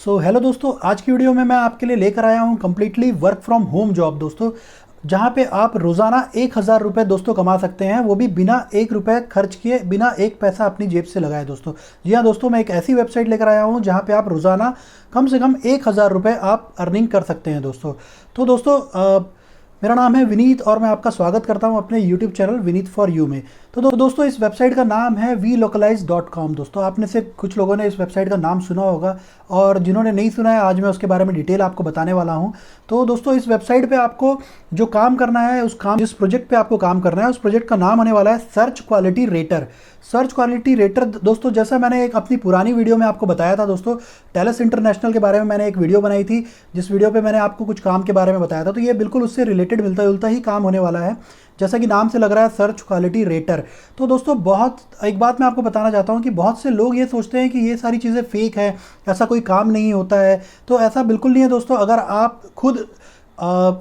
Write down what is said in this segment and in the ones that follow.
Hello दोस्तों, आज की वीडियो में मैं आपके लिए लेकर आया हूँ completely work from home job दोस्तों, जहाँ पे आप रोज़ाना 1,000 रुपये दोस्तों कमा सकते हैं, वो भी बिना 1 रुपये खर्च किए, बिना एक पैसा अपनी जेब से लगाए दोस्तों। जी हाँ दोस्तों, मैं एक ऐसी वेबसाइट लेकर आया हूँ जहाँ पे आप रोज़ाना कम से कम 1,000 रुपये आप अर्निंग कर सकते हैं दोस्तों। तो दोस्तों मेरा नाम है विनीत और मैं आपका स्वागत करता हूं अपने YouTube channel Vineet for you में। तो दोस्तों इस वेबसाइट का नाम है vlocalize.com। दोस्तों आप में से कुछ लोगों ने इस वेबसाइट का नाम सुना होगा और जिन्होंने नहीं सुना है आज मैं उसके बारे में डिटेल आपको बताने वाला हूं। तो दोस्तों इस वेबसाइट पे आपको जो काम करना है, जिस प्रोजेक्ट पे आपको काम करना है उस प्रोजेक्ट का नाम होने वाला है search quality rater. Search quality rater दोस्तों, जैसा मैंने एक अपनी पुरानी वीडियो में आपको बताया था दोस्तों, टैलेस इंटरनेशनल के बारे में मैंने एक वीडियो बनाई थी, जिस वीडियो पे मैंने आपको कुछ काम के बारे में बताया था। तो ये बिल्कुल उससे रिलेटेड मिलता जुलता ही काम होने वाला है, जैसा कि नाम से लग रहा है सर्च क्वालिटी रेटर। तो दोस्तों एक बात मैं आपको बताना चाहता हूँ कि बहुत से लोग ये सोचते हैं कि ये सारी चीज़ें फेक है, ऐसा कोई काम नहीं होता है। तो ऐसा बिल्कुल नहीं है दोस्तों। अगर आप खुद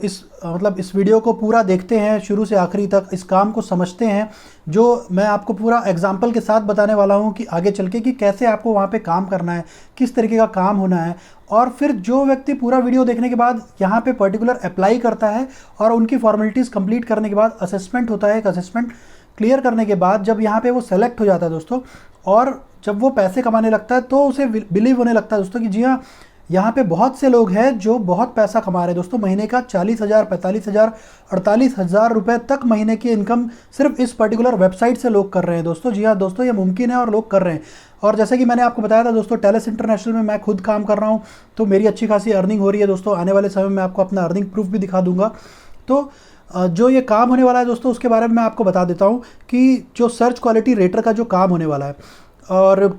इस वीडियो को पूरा देखते हैं शुरू से आखिरी तक, इस काम को समझते हैं, जो मैं आपको पूरा एग्जाम्पल के साथ बताने वाला हूं कि आगे चल के कि कैसे आपको वहां पे काम करना है, किस तरीके का काम होना है, और फिर जो व्यक्ति पूरा वीडियो देखने के बाद यहाँ पे पर्टिकुलर अप्लाई करता है और उनकी फॉर्मेलिटीज़ कंप्लीट करने के बाद असेसमेंट होता है, एक असेसमेंट क्लियर करने के बाद जब यहाँ पे वो सेलेक्ट हो जाता है दोस्तों, और जब वो पैसे कमाने लगता है तो उसे बिलीव होने लगता है दोस्तों कि जी हाँ, यहाँ पे बहुत से लोग हैं जो बहुत पैसा कमा रहे हैं दोस्तों। महीने का 40,000, 45,000, 48,000 रुपये तक महीने की इनकम सिर्फ इस पर्टिकुलर वेबसाइट से लोग कर रहे हैं दोस्तों। जी हाँ दोस्तों, ये मुमकिन है और लोग कर रहे हैं। और जैसे कि मैंने आपको बताया था दोस्तों, टैलेस इंटरनेशनल में मैं खुद काम कर रहा हूँ, तो मेरी अच्छी खासी अर्निंग हो रही है दोस्तों। आने वाले समय में आपको अपना अर्निंग प्रूफ भी दिखा दूंगा। तो जो ये काम होने वाला है दोस्तों, उसके बारे में मैं आपको बता देता हूँ कि जो सर्च क्वालिटी रेटर का जो काम होने वाला है, और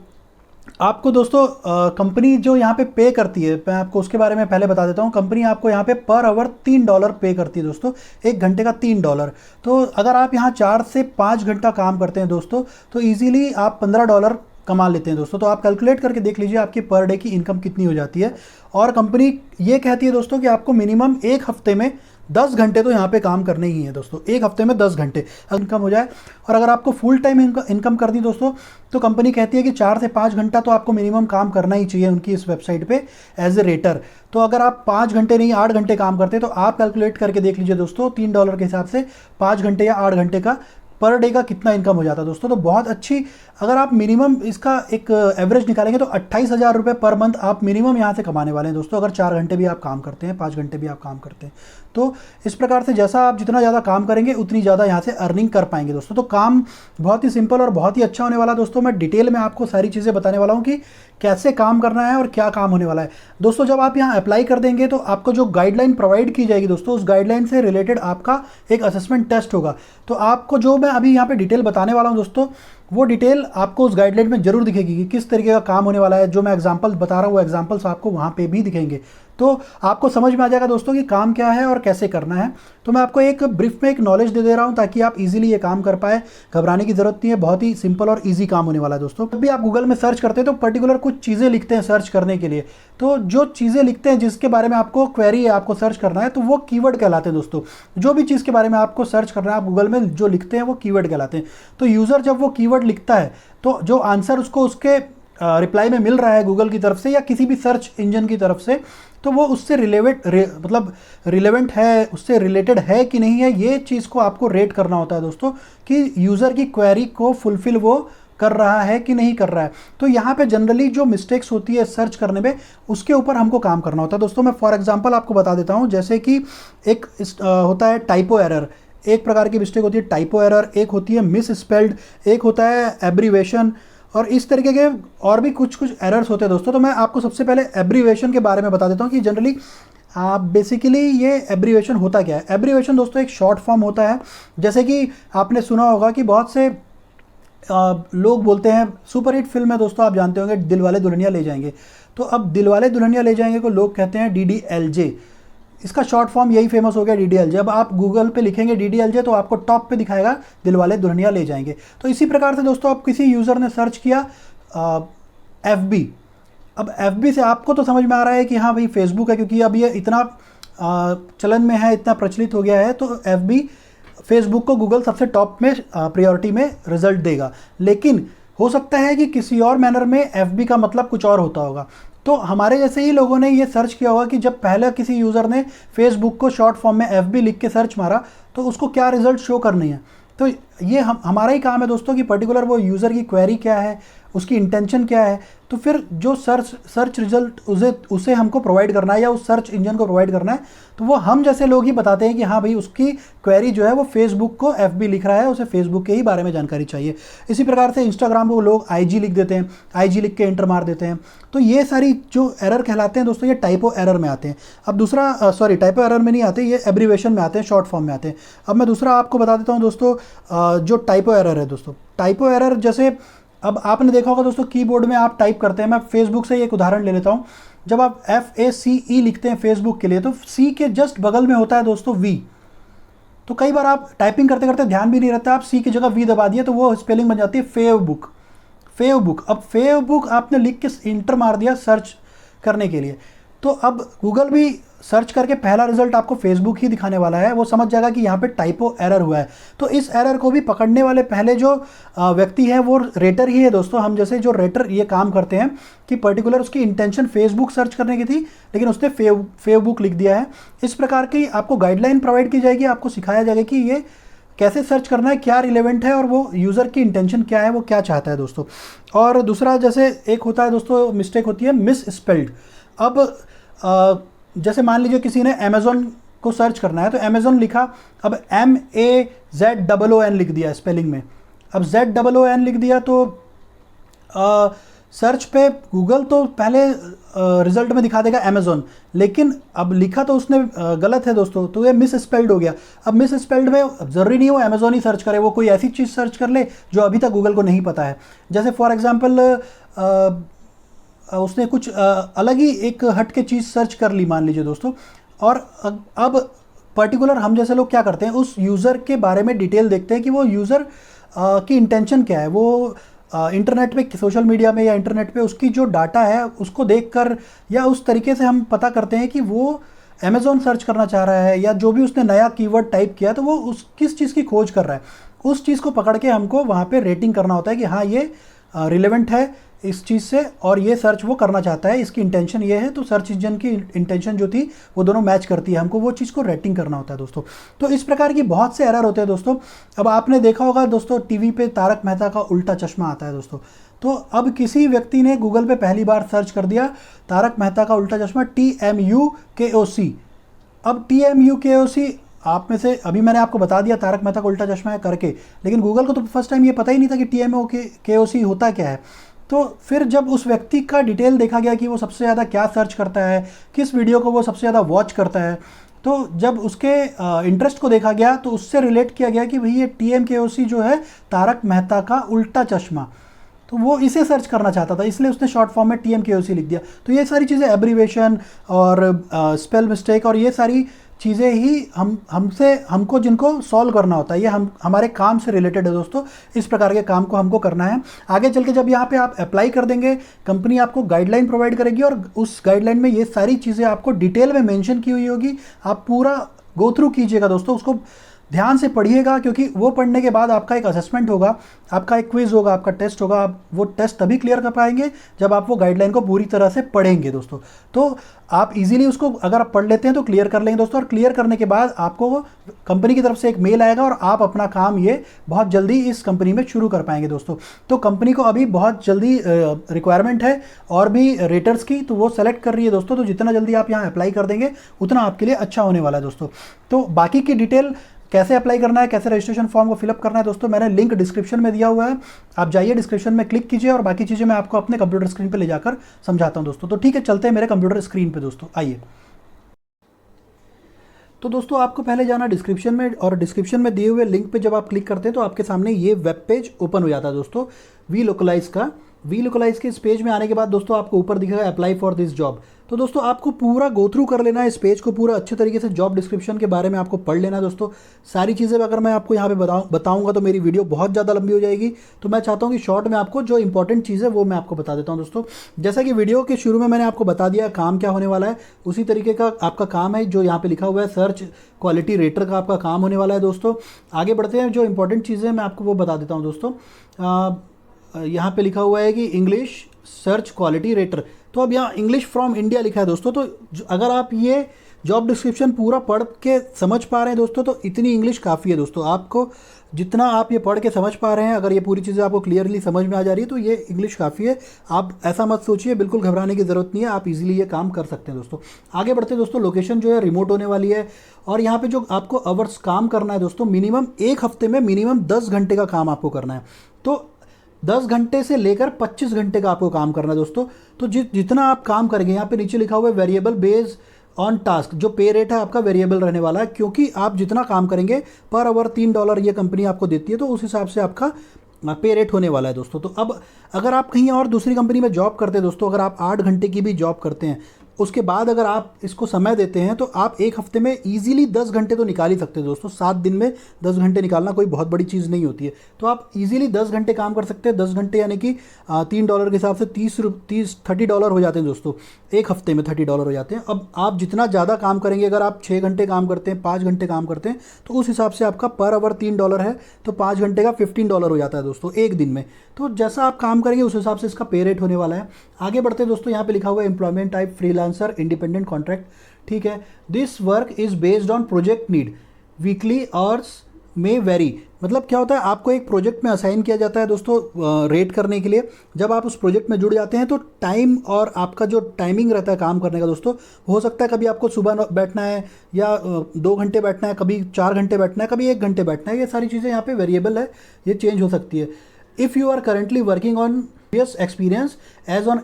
आपको दोस्तों कंपनी जो यहाँ पे पे करती है, मैं आपको उसके बारे में पहले बता देता हूँ। कंपनी आपको यहाँ पे पर आवर $3 पे करती है दोस्तों, 1 घंटे का $3। तो अगर आप यहाँ 4 से 5 घंटा काम करते हैं दोस्तों, तो ईजिली आप $15 कमा लेते हैं दोस्तों। तो आप कैलकुलेट करके देख लीजिए आपकी पर डे की इनकम कितनी हो जाती है। और कंपनी ये कहती है दोस्तों कि आपको मिनिमम 1 हफ्ते में 10 घंटे तो यहाँ पे काम करने ही है दोस्तों। 1 हफ्ते में 10 घंटे इनकम हो जाए। और अगर आपको फुल टाइम इनकम करनी दोस्तों, तो कंपनी कहती है कि 4 से 5 घंटा तो आपको मिनिमम काम करना ही चाहिए उनकी इस वेबसाइट पे एज ए रेटर। तो अगर आप 5 घंटे नहीं 8 घंटे काम करते, तो आप कैलकुलेट करके देख लीजिए दोस्तों, $3 के हिसाब से 5 घंटे या 8 घंटे का पर डे का कितना इनकम हो जाता है दोस्तों। तो बहुत अच्छी, अगर आप मिनिमम इसका एक एवरेज निकालेंगे तो 28,000 रुपये पर मंथ आप मिनिमम यहाँ से कमाने वाले हैं दोस्तों, अगर 4 घंटे भी आप काम करते हैं, 5 घंटे भी आप काम करते हैं। तो इस प्रकार से जैसा आप जितना ज़्यादा काम करेंगे उतनी ज़्यादा यहाँ से अर्निंग कर पाएंगे दोस्तों। तो काम बहुत ही सिंपल और बहुत ही अच्छा होने वाला दोस्तों। मैं डिटेल में आपको सारी चीज़ें बताने वाला हूँ कि कैसे काम करना है और क्या काम होने वाला है दोस्तों। जब आप यहाँ अप्लाई कर देंगे तो आपको जो गाइडलाइन प्रोवाइड की जाएगी दोस्तों, उस गाइडलाइन से रिलेटेड आपका एक असेसमेंट टेस्ट होगा। तो आपको जो मैं अभी यहाँ पे डिटेल बताने वाला हूँ दोस्तों, वो डिटेल आपको उस गाइडलाइन में जरूर दिखेगी कि किस तरीके का काम होने वाला है। जो मैं एग्जांपल बता रहा हूँ वो एग्जांपल्स आपको वहाँ पे भी दिखेंगे, तो आपको समझ में आ जाएगा दोस्तों कि काम क्या है और कैसे करना है। तो मैं आपको एक ब्रीफ में एक नॉलेज दे रहा हूँ ताकि आप इजीली ये काम कर पाए। घबराने की जरूरत नहीं है, बहुत ही सिंपल और इजी काम होने वाला है दोस्तों। जब भी आप गूगल में सर्च करते हैं तो पर्टिकुलर कुछ चीज़ें लिखते हैं सर्च करने के लिए। तो जो चीज़ें लिखते हैं जिसके बारे में आपको क्वेरी है, आपको सर्च करना है, तो वो कीवर्ड कहलाते हैं दोस्तों। जो भी चीज़ के बारे में आपको सर्च करना है, आप गूगल में जो लिखते हैं वो कीवर्ड कहलाते हैं। तो यूज़र जब वो कीवर्ड लिखता है तो जो आंसर उसको उसके रिप्लाई में मिल रहा है गूगल की तरफ से या किसी भी सर्च इंजन की तरफ से, तो वो उससे रिलेवेंट है, उससे रिलेटेड है कि नहीं है, ये चीज़ को आपको रेट करना होता है दोस्तों कि यूज़र की क्वेरी को फुलफिल वो कर रहा है कि नहीं कर रहा है। तो यहाँ पे जनरली जो मिस्टेक्स होती है सर्च करने में, उसके ऊपर हमको काम करना होता है दोस्तों। मैं फॉर एग्जांपल आपको बता देता हूँ, जैसे कि एक होता है टाइपो एरर, एक प्रकार की मिस्टेक होती है टाइपो एरर, एक होती है मिस स्पेल्ड, एक होता है एब्रीवेशन, और इस तरीके के और भी कुछ एरर्स होते हैं दोस्तों। तो मैं आपको सबसे पहले एब्रीवेशन के बारे में बता देता हूँ कि जनरली बेसिकली ये एब्रीवेशन होता क्या है। एब्रीवेशन दोस्तों एक शॉर्ट फॉर्म होता है। जैसे कि आपने सुना होगा कि बहुत से लोग बोलते हैं, सुपरहिट फिल्म है दोस्तों, आप जानते होंगे दिलवाले दुल्हनिया ले जाएंगे। तो अब दिलवाले दुल्हनिया ले जाएंगे को लोग कहते हैं DDLJ। इसका शॉर्ट फॉर्म यही फेमस हो गया DDLJ। अब आप गूगल पे लिखेंगे DDLJ तो आपको टॉप पे दिखाएगा दिलवाले दुल्हनिया ले जाएंगे। तो इसी प्रकार से दोस्तों, आप किसी यूज़र ने सर्च किया FB। अब FB से आपको तो समझ में आ रहा है कि हाँ भाई फेसबुक है, क्योंकि अब ये इतना चलन में है, इतना प्रचलित हो गया है। तो FB फेसबुक को गूगल सबसे टॉप में प्रायोरिटी में रिजल्ट देगा। लेकिन हो सकता है कि किसी और मैनर में FB का मतलब कुछ और होता होगा। तो हमारे जैसे ही लोगों ने ये सर्च किया होगा कि जब पहले किसी यूज़र ने फेसबुक को शॉर्ट फॉर्म में FB लिख के सर्च मारा तो उसको क्या रिजल्ट शो करनी है। तो ये हमारा ही काम है दोस्तों कि पर्टिकुलर वो यूज़र की क्वेरी क्या है, उसकी इंटेंशन क्या है, तो फिर जो सर्च रिजल्ट उसे हमको प्रोवाइड करना है या उस सर्च इंजन को प्रोवाइड करना है, तो वो हम जैसे लोग ही बताते हैं कि हाँ भाई उसकी क्वेरी जो है वो फेसबुक को FB लिख रहा है, उसे फेसबुक के ही बारे में जानकारी चाहिए। इसी प्रकार से इंस्टाग्राम को लोग IG लिख देते हैं, IG लिख के एंटर मार देते हैं। तो ये सारी जो एरर कहलाते हैं दोस्तों, ये टाइपो एरर में आते हैं। अब दूसरा टाइपो एरर में नहीं आते, ये एब्रीवेशन में आते हैं, शॉर्ट फॉर्म में आते हैं। अब मैं दूसरा आपको बता देता हूँ दोस्तों, जो टाइपो एरर है दोस्तों, टाइपो एरर जैसे अब आपने देखा होगा दोस्तों कीबोर्ड में आप टाइप करते हैं, मैं फेसबुक से एक उदाहरण ले लेता हूं। जब आप FACE लिखते हैं फेसबुक के लिए तो C के जस्ट बगल में होता है दोस्तों V। तो कई बार आप टाइपिंग करते करते ध्यान भी नहीं रहता, आप C की जगह V दबा दिए तो वो स्पेलिंग बन जाती है फेवबुक। फेवबुक, अब फेवबुक आपने लिख के इंटर मार दिया सर्च करने के लिए, तो अब गूगल भी सर्च करके पहला रिजल्ट आपको फेसबुक ही दिखाने वाला है। वो समझ जाएगा कि यहाँ पे टाइपो एरर हुआ है। तो इस एरर को भी पकड़ने वाले पहले जो व्यक्ति है वो रेटर ही है दोस्तों। हम जैसे जो रेटर ये काम करते हैं कि पर्टिकुलर उसकी इंटेंशन फेसबुक सर्च करने की थी लेकिन उसने फेवबुक लिख दिया है। इस प्रकार की आपको गाइडलाइन प्रोवाइड की जाएगी, आपको सिखाया जाएगा कि ये कैसे सर्च करना है, क्या रिलेवेंट है और वो यूज़र की इंटेंशन क्या है, वो क्या चाहता है दोस्तों। और दूसरा जैसे एक होता है दोस्तों, मिस्टेक होती है मिस स्पेल्ड। अब जैसे मान लीजिए किसी ने अमेज़ॉन को सर्च करना है तो अमेज़ॉन लिखा, अब MAZOON लिख दिया स्पेलिंग में। अब ZOON लिख दिया तो सर्च पे गूगल तो पहले रिजल्ट में दिखा देगा अमेज़ॉन, लेकिन अब लिखा तो उसने गलत है दोस्तों, तो ये मिस स्पेल्ड हो गया। अब मिस स्पेल्ड में ज़रूरी नहीं हो अमेज़ॉन ही सर्च करे, वो कोई ऐसी चीज़ सर्च कर ले जो अभी तक गूगल को नहीं पता है। जैसे फॉर एग्जांपल उसने कुछ अलग ही एक हट के चीज़ सर्च कर ली मान लीजिए दोस्तों, और अब पर्टिकुलर हम जैसे लोग क्या करते हैं, उस यूज़र के बारे में डिटेल देखते हैं कि वो यूज़र की इंटेंशन क्या है। वो इंटरनेट पे, सोशल मीडिया में या इंटरनेट पे उसकी जो डाटा है उसको देखकर या उस तरीके से हम पता करते हैं कि वो अमेज़ॉन सर्च करना चाह रहा है या जो भी उसने नया कीवर्ड टाइप किया तो वो उस किस चीज़ की खोज कर रहा है। उस चीज़ को पकड़ के हमको वहाँ पे रेटिंग करना होता है कि हाँ ये रिलेवेंट है इस चीज़ से और ये सर्च वो करना चाहता है, इसकी इंटेंशन ये है। तो सर्च इंजन की इंटेंशन जो थी वो दोनों मैच करती है, हमको वो चीज़ को रेटिंग करना होता है दोस्तों। तो इस प्रकार की बहुत से एरर होते हैं दोस्तों। अब आपने देखा होगा दोस्तों टीवी पे तारक मेहता का उल्टा चश्मा आता है दोस्तों। तो अब किसी व्यक्ति ने गूगल पे पहली बार सर्च कर दिया तारक मेहता का उल्टा चश्मा, TMUKOC। अब TMUKOC आप में से अभी मैंने आपको बता दिया तारक मेहता का उल्टा चश्मा है करके, लेकिन गूगल को तो फर्स्ट टाइम ये पता ही नहीं था कि TMUKOC होता क्या है। तो फिर जब उस व्यक्ति का डिटेल देखा गया कि वो सबसे ज़्यादा क्या सर्च करता है, किस वीडियो को वो सबसे ज़्यादा वॉच करता है, तो जब उसके इंटरेस्ट को देखा गया तो उससे रिलेट किया गया कि भाई ये TMKOC जो है तारक मेहता का उल्टा चश्मा, तो वो इसे सर्च करना चाहता था, इसलिए उसने शॉर्ट फॉर्म में TMKOC लिख दिया। तो ये सारी चीज़ें एब्रीवेशन और स्पेल मिस्टेक और ये सारी चीज़ें ही हमको जिनको सॉल्व करना होता है, ये हमारे काम से रिलेटेड है दोस्तों। इस प्रकार के काम को हमको करना है। आगे चल के जब यहाँ पे आप अप्लाई कर देंगे, कंपनी आपको गाइडलाइन प्रोवाइड करेगी और उस गाइडलाइन में ये सारी चीज़ें आपको डिटेल में मेंशन की हुई होगी। आप पूरा गो थ्रू कीजिएगा दोस्तों, उसको ध्यान से पढ़िएगा, क्योंकि वो पढ़ने के बाद आपका एक असेसमेंट होगा, आपका एक क्विज होगा, आपका टेस्ट होगा। आप वो टेस्ट तभी क्लियर कर पाएंगे जब आप वो गाइडलाइन को पूरी तरह से पढ़ेंगे दोस्तों। तो आप इजीली उसको अगर आप पढ़ लेते हैं तो क्लियर कर लेंगे दोस्तों। और क्लियर करने के बाद आपको कंपनी की तरफ से एक मेल आएगा और आप अपना काम ये बहुत जल्दी इस कंपनी में शुरू कर पाएंगे दोस्तों। तो कंपनी को अभी बहुत जल्दी रिक्वायरमेंट है और भी रेटर्स की, तो वो सेलेक्ट कर रही है दोस्तों। तो जितना जल्दी आप यहाँ अप्लाई कर देंगे उतना आपके लिए अच्छा होने वाला है दोस्तों। तो बाकी की डिटेल कैसे अप्लाई करना है, कैसे रजिस्ट्रेशन फॉर्म को फिलअप करना है दोस्तों, मैंने लिंक डिस्क्रिप्शन में दिया हुआ है, आप जाइए डिस्क्रिप्शन में क्लिक कीजिए और बाकी चीज़ें मैं आपको अपने कंप्यूटर स्क्रीन पे ले जाकर समझाता हूं दोस्तों। तो ठीक है, चलते हैं मेरे कंप्यूटर स्क्रीन पे दोस्तों, आइए। तो दोस्तों आपको पहले जाना डिस्क्रिप्शन में, और डिस्क्रिप्शन में दिए हुए लिंक पे जब आप क्लिक करते हैं तो आपके सामने ये वेब पेज ओपन हो जाता है दोस्तों वीलोकलाइज का। वीलोकलाइज के इस पेज में आने के बाद दोस्तों आपको ऊपर दिखेगा अप्लाई फॉर दिस जॉब। तो दोस्तों आपको पूरा गो थ्रू कर लेना है इस पेज को, पूरा अच्छे तरीके से जॉब डिस्क्रिप्शन के बारे में आपको पढ़ लेना है दोस्तों। सारी चीज़ें अगर मैं आपको यहाँ पे बताऊँगा तो मेरी वीडियो बहुत ज़्यादा लंबी हो जाएगी। तो मैं चाहता हूँ कि शॉर्ट में आपको जो इंपॉर्टेंट चीज़ है वो मैं आपको बता देता हूँ दोस्तों। जैसा कि वीडियो के शुरू में मैंने आपको बता दिया काम क्या होने वाला है, उसी तरीके का आपका काम है जो यहाँ पे लिखा हुआ है, सर्च क्वालिटी रेटर का आपका काम होने वाला है दोस्तों। आगे बढ़ते हैं, जो इंपॉर्टेंट चीज़ें मैं आपको वो बता देता हूँ दोस्तों। यहाँ पे लिखा हुआ है कि इंग्लिश सर्च क्वालिटी रेटर। तो अब यहाँ इंग्लिश फ्रॉम इंडिया लिखा है दोस्तों। तो अगर आप ये जॉब डिस्क्रिप्शन पूरा पढ़ के समझ पा रहे हैं दोस्तों, तो इतनी इंग्लिश काफ़ी है दोस्तों। आपको जितना आप ये पढ़ के समझ पा रहे हैं, अगर ये पूरी चीज़ें आपको क्लियरली समझ में आ जा रही है तो ये इंग्लिश काफ़ी है। आप ऐसा मत सोचिए, बिल्कुल घबराने की ज़रूरत नहीं है, आप इजीली ये काम कर सकते हैं दोस्तों। आगे बढ़ते हैं दोस्तों। लोकेशन जो है रिमोट होने वाली है, और यहाँ पे जो आपको आवर्स काम करना है दोस्तों, मिनिमम एक हफ्ते में मिनिमम 10 घंटे का काम आपको करना है। तो 10 घंटे से लेकर 25 घंटे का आपको काम करना है दोस्तों। तो जितना आप काम करेंगे, यहाँ पे नीचे लिखा हुआ है वेरिएबल बेस ऑन टास्क, जो पे रेट है आपका वेरिएबल रहने वाला है, क्योंकि आप जितना काम करेंगे पर आवर $3 ये कंपनी आपको देती है, तो उस हिसाब से आपका पे रेट होने वाला है दोस्तों। तो अब अगर आप कहीं और दूसरी कंपनी में जॉब करते हैं दोस्तों, अगर आप 8 घंटे की भी जॉब करते हैं, उसके बाद अगर आप इसको समय देते हैं, तो आप एक हफ्ते में ईजिली 10 घंटे तो निकाल ही सकते हैं दोस्तों। 7 दिन में 10 घंटे निकालना कोई बहुत बड़ी चीज़ नहीं होती है। तो आप ईजिली 10 घंटे काम कर सकते हैं। 10 घंटे यानी कि $3 के हिसाब से $30 हो जाते हैं दोस्तों। एक हफ्ते में $30 हो जाते हैं। अब आप जितना ज़्यादा काम करेंगे, अगर आप 6 घंटे काम करते हैं, 5 घंटे काम करते हैं, तो उस हिसाब से आपका पर आवर $3 है, तो 5 घंटे का $15 हो जाता है दोस्तों एक दिन में। तो जैसा आप काम करेंगे उस हिसाब से इसका पे रेट होने वाला है। आगे बढ़ते हैं दोस्तों। यहाँ पे लिखा हुआ है employment type freelancer independent contract. ठीक है, this work is based on project need, weekly hours में वेरी। मतलब क्या होता है, आपको एक प्रोजेक्ट में असाइन किया जाता है दोस्तों रेट करने के लिए। जब आप उस प्रोजेक्ट में जुड़ जाते हैं तो टाइम और आपका जो टाइमिंग रहता है काम करने का दोस्तों, हो सकता है कभी आपको सुबह बैठना है या 2 घंटे बैठना है, कभी 4 घंटे बैठना है, कभी 1 घंटे बैठना है। ये सारी चीज़ें यहाँ पे वेरिएबल है, ये चेंज हो सकती है। If you are currently working on previous experience as on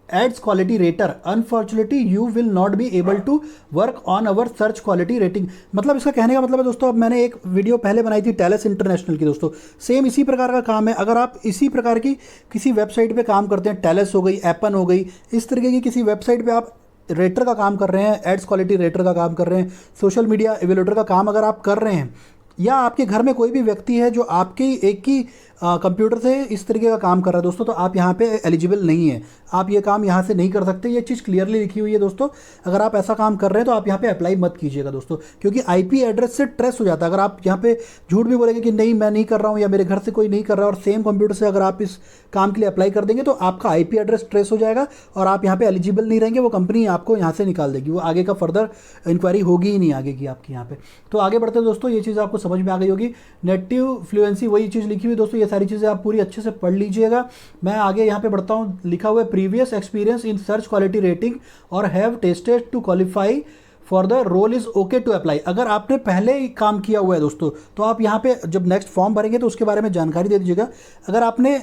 ads quality rater, unfortunately you will not be able to work on our search quality rating. मतलब इसका कहने का मतलब है दोस्तों, अब मैंने एक वीडियो पहले बनाई थी टैलेस इंटरनेशनल की दोस्तों, सेम इसी प्रकार का काम है। अगर आप इसी प्रकार की किसी वेबसाइट पे काम करते हैं, टैलेस हो गई, एपन हो गई, इस तरीके की किसी वेबसाइट पे आप रेटर का काम कर रहे हैं, एड्स क्वालिटी रेटर का काम कर रहे हैं, सोशल मीडिया एवेल्यूएटर का काम अगर आप कर रहे हैं, या आपके घर में कोई भी व्यक्ति है जो आपके एक ही कंप्यूटर से इस तरीके का काम कर रहा है दोस्तों, तो आप यहाँ पे एलिजिबल नहीं है, आप ये काम यहाँ से नहीं कर सकते। ये चीज़ क्लियरली लिखी हुई है दोस्तों। अगर आप ऐसा काम कर रहे हैं तो आप यहाँ पे अप्लाई मत कीजिएगा दोस्तों, क्योंकि आईपी एड्रेस से ट्रेस हो जाता है। अगर आप यहाँ पे झूठ भी बोलेंगे कि नहीं मैं नहीं कर रहा हूँ, या मेरे घर से कोई नहीं कर रहा है, और सेम कंप्यूटर से अगर आप इस काम के लिए अप्लाई कर देंगे, तो आपका आईपी एड्रेस ट्रेस हो जाएगा और आप यहाँ पे एलिजिबल नहीं रहेंगे। वो कंपनी आपको यहाँ से निकाल देगी, वो आगे का फर्दर इंक्वायरी होगी ही नहीं आगे की आपकी यहाँ पे। तो आगे बढ़ते हैं दोस्तों, ये चीज़ आपको समझ में आ गई होगी। नेटिव फ्लुएंसी वही चीज़ लिखी हुई दोस्तों, ये सारी चीज़ें आप पूरी अच्छे से पढ़ लीजिएगा। मैं आगे यहाँ पे बढ़ता हूँ। लिखा हुआ है previous experience in search quality rating और have tested to qualify for the role is okay to apply. अगर आपने पहले ही काम किया हुआ है दोस्तों, तो आप यहाँ पे जब नेक्स्ट फॉर्म भरेंगे तो उसके बारे में जानकारी दे दीजिएगा। अगर आपने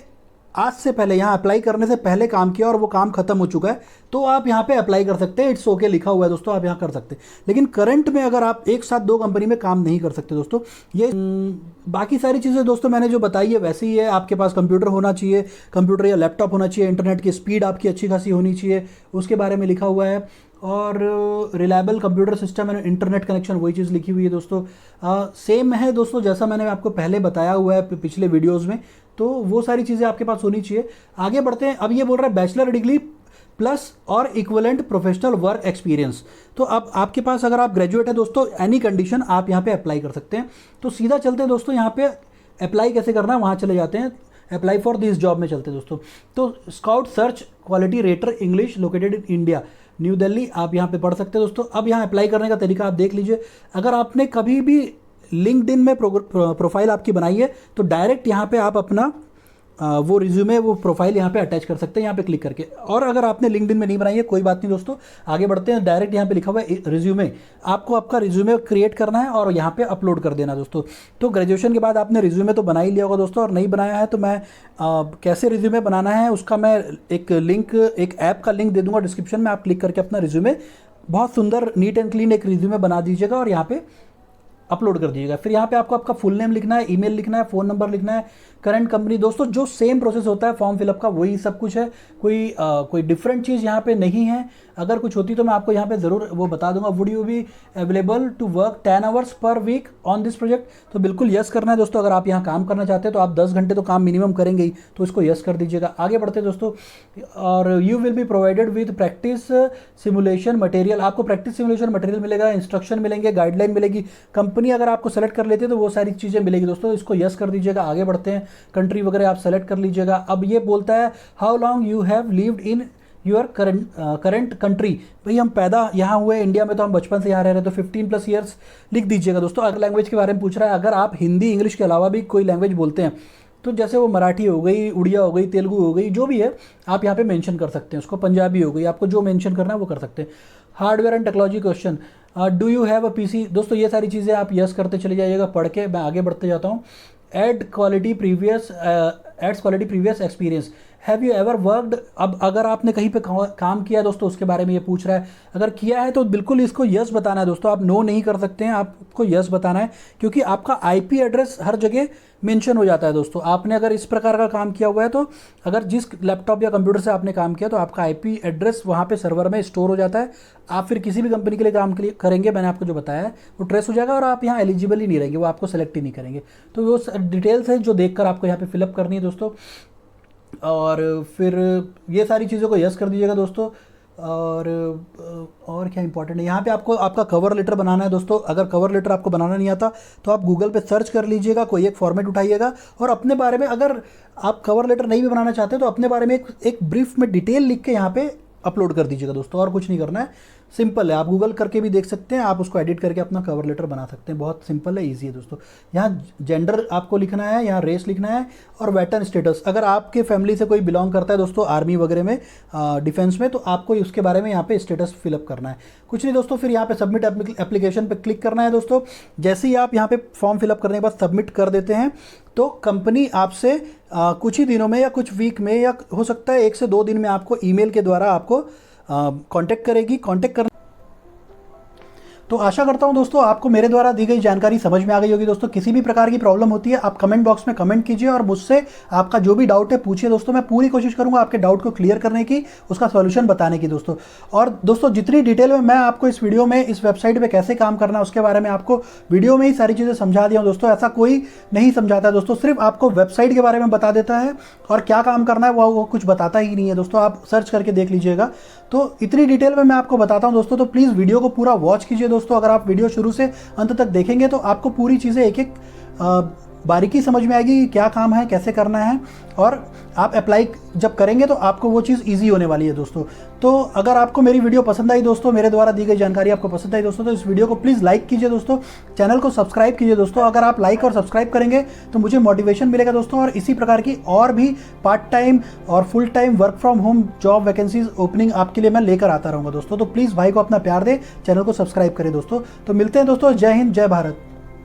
आज से पहले यहाँ अप्लाई करने से पहले काम किया और वो काम खत्म हो चुका है, तो आप यहाँ पे अप्लाई कर सकते हैं। इट्स ओके लिखा हुआ है दोस्तों, आप यहाँ कर सकते हैं। लेकिन करंट में अगर आप एक साथ 2 कंपनी में काम नहीं कर सकते दोस्तों। ये बाकी सारी चीज़ें दोस्तों मैंने जो बताई है वैसे ही है। आपके पास कंप्यूटर होना चाहिए, कंप्यूटर या लैपटॉप होना चाहिए, इंटरनेट की स्पीड आपकी अच्छी खासी होनी चाहिए, उसके बारे में लिखा हुआ है। और reliable computer system and internet connection वही चीज़ लिखी हुई है दोस्तों। सेम है दोस्तों जैसा मैंने आपको पहले बताया हुआ है पिछले वीडियोज़ में, तो वो सारी चीज़ें आपके पास होनी चाहिए। आगे बढ़ते हैं। अब ये बोल रहा है बैचलर डिग्री प्लस और इक्विवेलेंट प्रोफेशनल वर्क एक्सपीरियंस। तो अब आपके पास अगर आप ग्रेजुएट है दोस्तों, एनी कंडीशन आप यहाँ पे अप्लाई कर सकते हैं। तो सीधा चलते हैं दोस्तों, यहाँ पे अप्लाई कैसे करना है वहाँ चले जाते हैं। अप्लाई फॉर दिस जॉब में चलते हैं दोस्तों। तो scout search quality rater English located in India, new Delhi, आप यहाँ पे पढ़ सकते हैं दोस्तों। अब यहाँ अप्लाई करने का तरीका आप देख लीजिए। अगर आपने कभी भी लिंक्डइन में प्रोफाइल आपकी बनाई है, तो डायरेक्ट यहाँ पे आप अपना वो रिज्यूमे, वो प्रोफाइल यहाँ पे अटैच कर सकते हैं यहाँ पे क्लिक करके। और अगर आपने लिंक्डइन में नहीं बनाई है कोई बात नहीं दोस्तों, आगे बढ़ते हैं। डायरेक्ट यहाँ पे लिखा हुआ है रिज्यूमे, आपको आपका रिज्यूमे क्रिएट करना है और यहाँ पे अपलोड कर देना दोस्तों। तो ग्रेजुएशन के बाद आपने रिज्यूमे तो बना ही लिया होगा दोस्तों, और नहीं बनाया है तो मैं कैसे रिज्यूमे बनाना है उसका मैं एक लिंक, एक ऐप का लिंक दे दूँगा डिस्क्रिप्शन में। आप क्लिक करके अपना रिज्यूमे बहुत सुंदर नीट एंड क्लीन एक रिज्यूमे बना दीजिएगा और यहाँ पे अपलोड कर दीजिएगा। फिर यहाँ पे आपको आपका फुल नेम लिखना है, ईमेल लिखना है, फ़ोन नंबर लिखना है, करंट कंपनी। दोस्तों जो सेम प्रोसेस होता है फॉर्म फिलअप का वही सब कुछ है, कोई डिफरेंट चीज़ यहाँ पे नहीं है। अगर कुछ होती तो मैं आपको यहाँ पे ज़रूर वो बता दूंगा। Would you be available to work 10 hours per week on this project? तो बिल्कुल यस करना है दोस्तों। अगर आप यहाँ काम करना चाहते हैं तो आप 10 घंटे तो काम मिनिमम करेंगे ही, तो इसको यस कर दीजिएगा। आगे बढ़ते हैं दोस्तों। और you will be provided with practice simulation material, आपको प्रैक्टिस सिमुलेशन मटेरियल मिलेगा, इंस्ट्रक्शन मिलेंगे, गाइडलाइन मिलेगी। कंपनी अगर आपको सेलेक्ट कर लेती है तो वो सारी चीज़ें मिलेगी दोस्तों, इसको यस कर दीजिएगा। आगे बढ़ते हैं। कंट्री वगैरह आप सेलेक्ट कर लीजिएगा। अब ये बोलता है how long you have lived in your current country. भाई हम पैदा यहाँ हुए इंडिया में, तो हम बचपन से यहाँ रह रहे हैं, तो 15+ ईयर्स लिख दीजिएगा दोस्तों। अगर लैंग्वेज के बारे में पूछ रहा है, अगर आप हिंदी इंग्लिश के अलावा भी कोई लैंग्वेज बोलते हैं, तो जैसे वो मराठी हो गई, उड़िया हो गई, तेलुगु हो गई, जो भी है आप यहाँ पे मेंशन कर सकते हैं उसको। पंजाबी हो गई, आपको जो मेंशन करना है वो कर सकते हैं। Hardware and technology question, do you have a PC. दोस्तों ये सारी चीज़ें आप यस करते चले जाइएगा। पढ़ के मैं आगे बढ़ते जाता हूँ। Ads quality previous experience, have you ever worked. अब अगर आपने कहीं पे काम किया है दोस्तों, उसके बारे में ये पूछ रहा है। अगर किया है तो बिल्कुल इसको यस बताना है दोस्तों, आप नो नहीं कर सकते हैं, आपको यस बताना है, क्योंकि आपका आईपी एड्रेस हर जगह मेंशन हो जाता है दोस्तों। आपने अगर इस प्रकार का काम किया हुआ है, तो अगर जिस लैपटॉप या कंप्यूटर से आपने काम किया, तो आपका आईपी एड्रेस वहाँ पे सर्वर में स्टोर हो जाता है। आप फिर किसी भी कंपनी के लिए काम करेंगे, मैंने आपको जो बताया है वो ट्रेस हो जाएगा, और आप यहाँ एलिजिबल ही नहीं रहेंगे, वो आपको सेलेक्ट ही नहीं करेंगे। तो वो डिटेल्स है जो देखकर आपको यहाँ पे फिलअप करनी है दोस्तों। और फिर ये सारी चीज़ों को यस कर दीजिएगा दोस्तों। और क्या इंपॉर्टेंट है, यहाँ पे आपको आपका कवर लेटर बनाना है दोस्तों। अगर कवर लेटर आपको बनाना नहीं आता, तो आप गूगल पे सर्च कर लीजिएगा, कोई एक फॉर्मेट उठाइएगा, और अपने बारे में, अगर आप कवर लेटर नहीं भी बनाना चाहते, तो अपने बारे में एक ब्रीफ में डिटेल लिख के यहाँ पे अपलोड कर दीजिएगा दोस्तों। और कुछ नहीं करना है, सिंपल है। आप गूगल करके भी देख सकते हैं, आप उसको एडिट करके अपना कवर लेटर बना सकते हैं। बहुत सिंपल है, इजी है दोस्तों। यहाँ जेंडर आपको लिखना है, यहाँ रेस लिखना है, और वेटरन स्टेटस। अगर आपके फैमिली से कोई बिलोंग करता है दोस्तों आर्मी वगैरह में, डिफेंस में, तो आपको उसके बारे में यहाँ पे स्टेटस फिलअप करना है। कुछ नहीं दोस्तों, फिर यहाँ पे सबमिट एप्लीकेशन पे क्लिक करना है दोस्तों। जैसे ही आप यहाँ पे फॉर्म फिलअप करने के बाद सबमिट कर देते हैं, तो कंपनी आपसे कुछ ही दिनों में या कुछ वीक में, या हो सकता है 1 से 2 दिन में, आपको ईमेल के द्वारा आपको कांटेक्ट करेगी। कांटेक्ट कर तो आशा करता हूं दोस्तों आपको मेरे द्वारा दी गई जानकारी समझ में आ गई होगी दोस्तों। किसी भी प्रकार की प्रॉब्लम होती है, आप कमेंट बॉक्स में कमेंट कीजिए, और मुझसे आपका जो भी डाउट है पूछिए दोस्तों। मैं पूरी कोशिश करूंगा आपके डाउट को क्लियर करने की, उसका सॉल्यूशन बताने की दोस्तों। और दोस्तों जितनी डिटेल में मैं आपको इस वीडियो में, इस वेबसाइट पर कैसे काम करना है, उसके बारे में आपको वीडियो में ही सारी चीज़ें समझा दिया हूँ दोस्तों। ऐसा कोई नहीं समझाता है दोस्तों, सिर्फ आपको वेबसाइट के बारे में बता देता है, और क्या काम करना है वो कुछ बताता ही नहीं है दोस्तों। आप सर्च करके देख लीजिएगा। तो इतनी डिटेल में मैं आपको बताता हूं दोस्तों, तो प्लीज़ वीडियो को पूरा वॉच कीजिए दोस्तों। अगर आप वीडियो शुरू से अंत तक देखेंगे, तो आपको पूरी चीज़ें एक एक बारीकी समझ में आएगी, क्या काम है, कैसे करना है, और आप अप्लाई जब करेंगे तो आपको वो चीज़ ईजी होने वाली है दोस्तों। तो अगर आपको मेरी वीडियो पसंद आई दोस्तों, मेरे द्वारा दी गई जानकारी आपको पसंद आई दोस्तों, तो इस वीडियो को प्लीज़ लाइक कीजिए दोस्तों, चैनल को सब्सक्राइब कीजिए दोस्तों। अगर आप लाइक और सब्सक्राइब करेंगे तो मुझे मोटिवेशन मिलेगा दोस्तों, और इसी प्रकार की और भी पार्ट टाइम और full time work from home job vacancies opening आपके लिए मैं लेकर आता रहूँगा दोस्तों। तो प्लीज़ भाई को अपना प्यार दे, चैनल को सब्सक्राइब करें दोस्तों। तो मिलते हैं दोस्तों, जय हिंद, जय भारत।